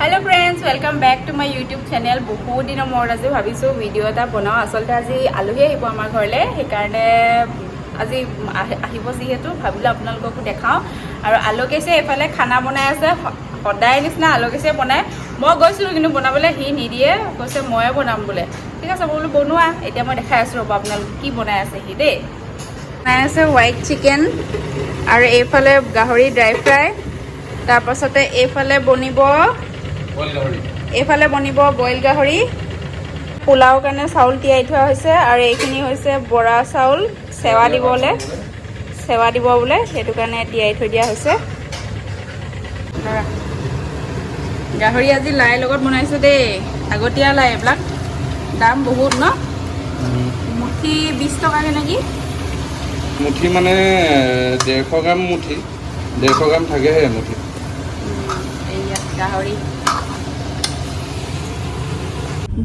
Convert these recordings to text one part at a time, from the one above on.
Hello friends welcome back to my YouTube channel बहुत दिन मूर्त आज भाविसो भिडिओ এটা বনাও আসলতে আজি আলহী আহিব আমাৰ ঘৰলে সেইকাৰণে আজি আহিব যিহেতু ভাবিলো আপোনালোককো দেখাও আৰু আলোকেছে এফালে খানা বনাই আছে সদায় নিচিনা আলোকেছে বনায় মই গৈছিলো কিন্তু বনাবলৈ হি নিদিয়ে কৈছে ময়ে বনাম বোলে ঠিক আছে বোলো বনোৱা এতিয়া মই দেখাই আছো ৰব আপোনালোক কি বনাই আছে হি দেই বনাই আছে হোৱাইট চিকেন আৰু এইফালে গাহৰি ড্ৰাই ফ্ৰাই তাৰ পাছতে এইফালে বনিব এইফালে বনিব বইল গাহৰি পোলাও কাৰণে চাউল তিয়াই থোৱা হৈছে আৰু এইখিনি হৈছে বৰা চাউল সেৱা দিব বোলে সেইটো কাৰণে তিয়াই থৈ দিয়া হৈছে গাহৰি আজি লাই লগত বনাইছো দেই আগতীয়া লাই এইবিলাক দাম বহুত ন মুঠি 20 টকাকে নেকি মুঠি মানে 150 গ্ৰাম মুঠি 150 গ্ৰাম থাকেহে মুঠি এইয়া গাহৰি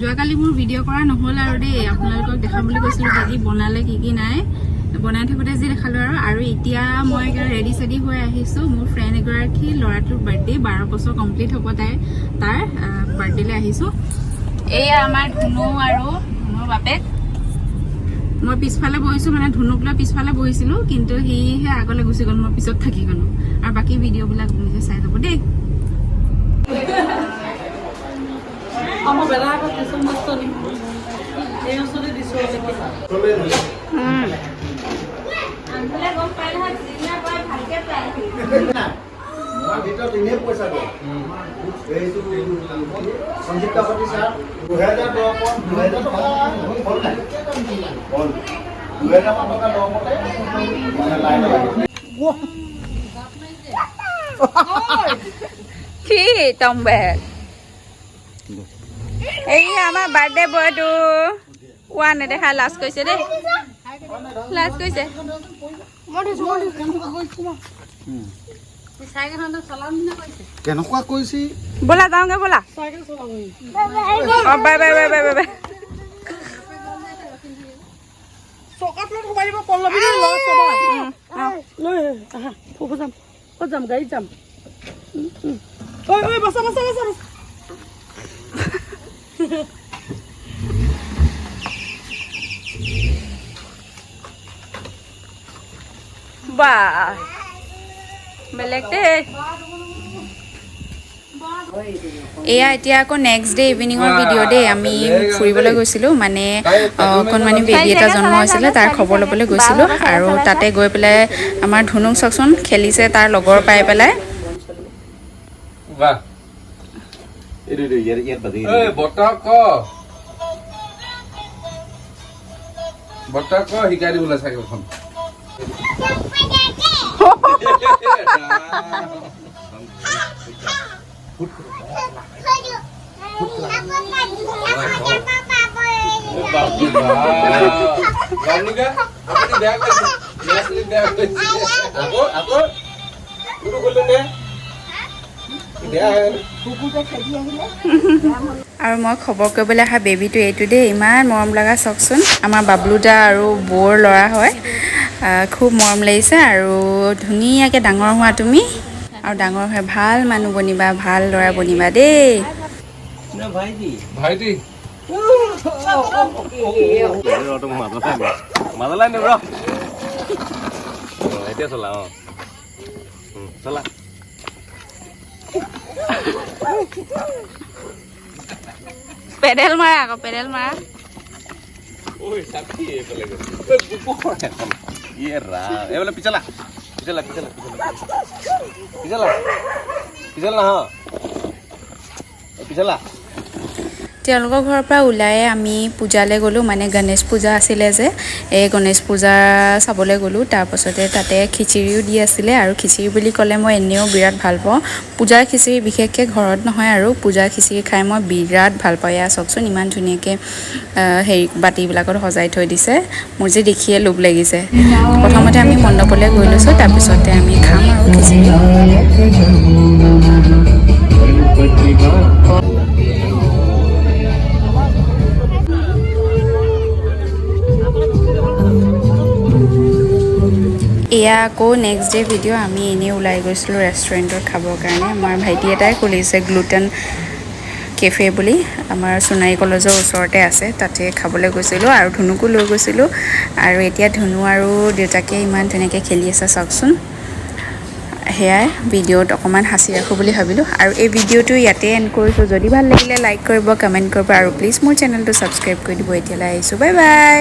যোৱাকালি মোৰ ভিডিঅ' কৰা নহ'ল আৰু দেই আপোনালোকক দেখাম বুলি কৈছিলোঁ আজি বনালে কি নাই বনাই থাকোঁতে যি দেখালোঁ আৰু এতিয়া মই ৰেডি চেডি হৈ আহিছোঁ মোৰ ফ্ৰেণ্ড এগৰাকী ল'ৰাটোৰ বাৰ্থডে 12 বছৰ কমপ্লিট হ'ব তাৰ বাৰ্থডেলৈ আহিছোঁ এয়া আমাৰ ধুনু আৰু ধুনুৰ বাপেক মই পিছফালে বহিছোঁ মানে ধুনুক লৈ পিছফালে বহিছিলোঁ কিন্তু সিহে আগলৈ গুচি গ'ল মই পিছত থাকি গ'লোঁ আৰু বাকী ভিডিঅ'বিলাক নিজে চাই যাব দেই Kamu berapa kisah mas Tony? Yang sudah disuruh kita. Antara gompai lah, sini apa harga berapa? kita ini puasa tu. Itu sanjip tak pasti sah. 2000 tu apa? 2000 tu kan? Pon. 2000 apa kan dua motor? Mana lain lagi? Wah. কি টম্বে এই আমাৰ birthday বয়টো ওৱা নেদেখা লাজ কৈছে দেই লাজ কৈছে কেনেকুৱা কৈছি ব'লা যাওঁগে ব'লা bye bye bye bye bye bye চকাত লৈ সোমাই দিব পল্লবী লৈ চাবা লৈ আহা ফুফু যাম ক'ত যাম গাড়ীত যাম ঐ বসা বা বেলেগ দেই এয়া এতিয়া আকৌ নেক্সট ডে ইভিনিঙৰ ভিডিঅ' দেই আমি ফুৰিবলৈ গৈছিলোঁ মানে অকণমানি বেবী এটা জন্ম হৈছিলে তাৰ খবৰ ল'বলৈ গৈছিলোঁ আৰু তাতে গৈ পেলাই আমাৰ ধুনুক চাওকচোন খেলিছে তাৰ লগৰ পাই পেলাই বাহ itu ইয়াত বাদি বৰ্তা ক শিকাই দিবলৈ চাইকেলখন আৰু মই খবৰ কৰিবলৈ অহা বেবীটো এইটো দেই ইমান মৰম লগা চাওকচোন আমাৰ বাবলু দা আৰু বৌৰ ল'ৰা হয় খুব মৰম লাগিছে আৰু ধুনীয়াকৈ ডাঙৰ হোৱা তুমি আৰু ডাঙৰ হৈ ভাল মানুহ বনিবা ভাল ল'ৰা বনিবা দেই ভাইটি মাদলাই নে bro এতিয়া চলা চলা পেডেল মাৰা আকৌ পেডেল মাৰা Uy, sapi pala ko. Ira. Wala pichala. Pichala. Pichala ha. Pichala. তেওঁলোকৰ ঘৰৰ পৰা ওলাই আমি পূজালৈ গ'লোঁ মানে গণেশ পূজা আছিলে যে এই গণেশ পূজা চাবলৈ গ'লোঁ তাৰপাছতে তাতে খিচিৰিও দি আছিলে আৰু খিচিৰি বুলি ক'লে মই এনেও বিৰাট ভাল পাওঁ পূজাৰ খিচিৰি বিশেষকৈ ঘৰত নহয় আৰু পূজাৰ খিচিৰি খাই মই বিৰাট ভাল পাওঁ এয়া চাওকচোন ইমান ধুনীয়াকৈ হেৰি বাতিবিলাকত সজাই থৈ দিছে মোৰ যে দেখিয়ে লোভ লাগিছে প্ৰথমতে আমি মণ্ডপলৈ গৈ লৈছোঁ তাৰপিছতে আমি খাম আৰু খিচিৰি এয়া আকৌ নেক্সট ডে ভিডিঅ' আমি এনেই ওলাই গৈছিলোঁ ৰেষ্টুৰেণ্টত খাবৰ কাৰণে আমাৰ ভাইটি এটাই খুলিছে গ্লুটেন কেফে বুলি আমাৰ সোণাৰী কলেজৰ ওচৰতে আছে তাতে খাবলৈ গৈছিলোঁ আৰু ধুনুকো লৈ গৈছিলোঁ আৰু এতিয়া ধুনু আৰু দেউতাকে ইমান তেনেকৈ খেলি আছে চাওকচোন সেয়াই ভিডিঅ'ত অকণমান হাঁচি ৰাখোঁ বুলি ভাবিলোঁ আৰু এই ভিডিঅ'টো ইয়াতে এণ্ড কৰিছোঁ যদি ভাল লাগিলে লাইক কৰিব কমেণ্ট কৰিব আৰু প্লিজ মোৰ চেনেলটো ছাবস্ক্ৰাইব কৰি দিব এতিয়ালৈ আহিছোঁ বাই বাই